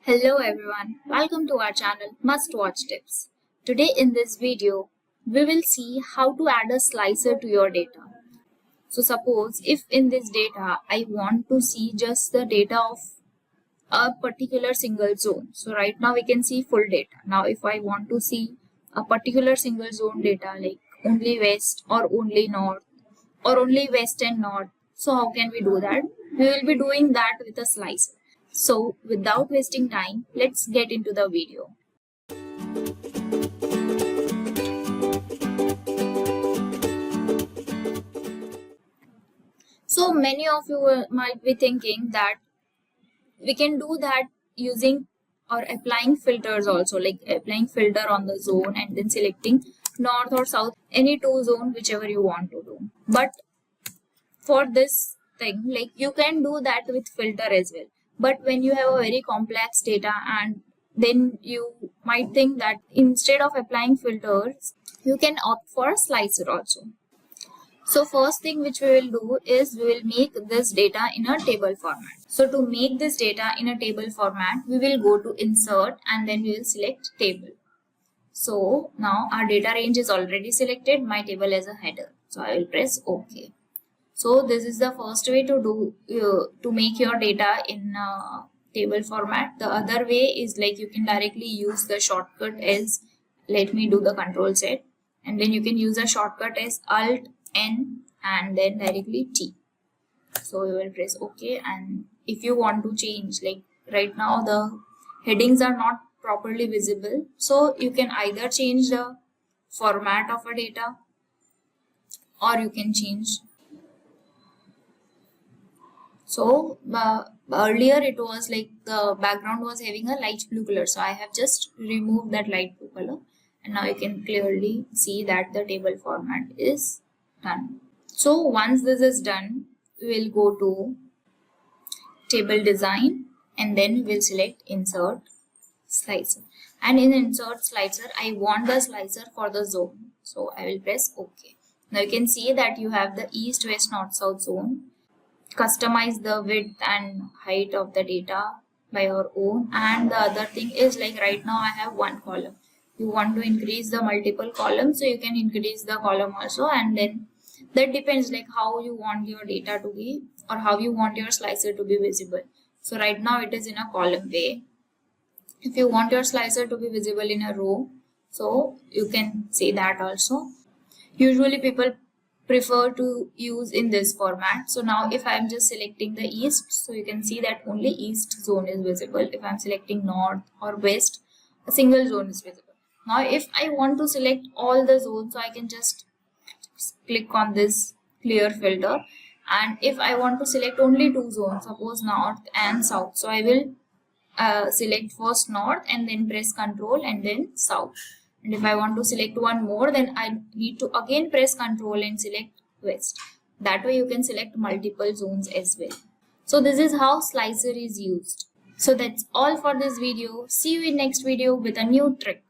Hello everyone, welcome to our channel Must Watch Tips. Today in this video, we will see how to add a slicer to your data. So suppose if in this data, I want to see just the data of a particular single zone. So right now we can see full data. Now if I want to see a particular single zone data like only west or only north or only west and north. So how can we do that? We will be doing that with a slicer. So without wasting time, let's get into the video. So many of you might be thinking that we can do that using or applying filters also, like applying filter on the zone and then selecting north or south, any two zone, whichever you want to do. But for this thing, like you can do that with filter as well. But when you have a very complex data, and then you might think that instead of applying filters, you can opt for a slicer also. So first thing which we will do is we will make this data in a table format. So to make this data in a table format, we will go to insert and then we will select table. So now our data range is already selected, my table as a header. So I will press OK. So this is the first way to do to make your data in table format. The other way is like you can directly use the shortcut as, let me do the Control Z, and then you can use a shortcut as Alt N and then directly T. So you will press OK, and if you want to change, like right now the headings are not properly visible, so you can either change the format of a data or you can change. So earlier it was like the background was having a light blue color, so I have just removed that light blue color, and now you can clearly see that the table format is done. So once this is done, we will go to table design and then we will select insert slicer, and in insert slicer I want the slicer for the zone, so I will press OK. Now you can see that you have the east, west, north, south zone. Customize the width and height of the data by your own. And the other thing is, like right now I have one column. You want to increase the multiple columns, so you can increase the column also, and then that depends like how you want your data to be or how you want your slicer to be visible. So right now it is in a column way. If you want your slicer to be visible in a row, so you can say that also. Usually people prefer to use in this format. So now if I'm just selecting the east, so you can see that only east zone is visible. If I'm selecting north or west, a single zone is visible. Now if I want to select all the zones, so I can just click on this clear filter, and if I want to select only two zones, suppose north and south, so I will select first north and then press Control and then south. And if I want to select one more, then I need to again press Control and select west. That way you can select multiple zones as well. So this is how slicer is used. So that's all for this video. See you in next video with a new trick.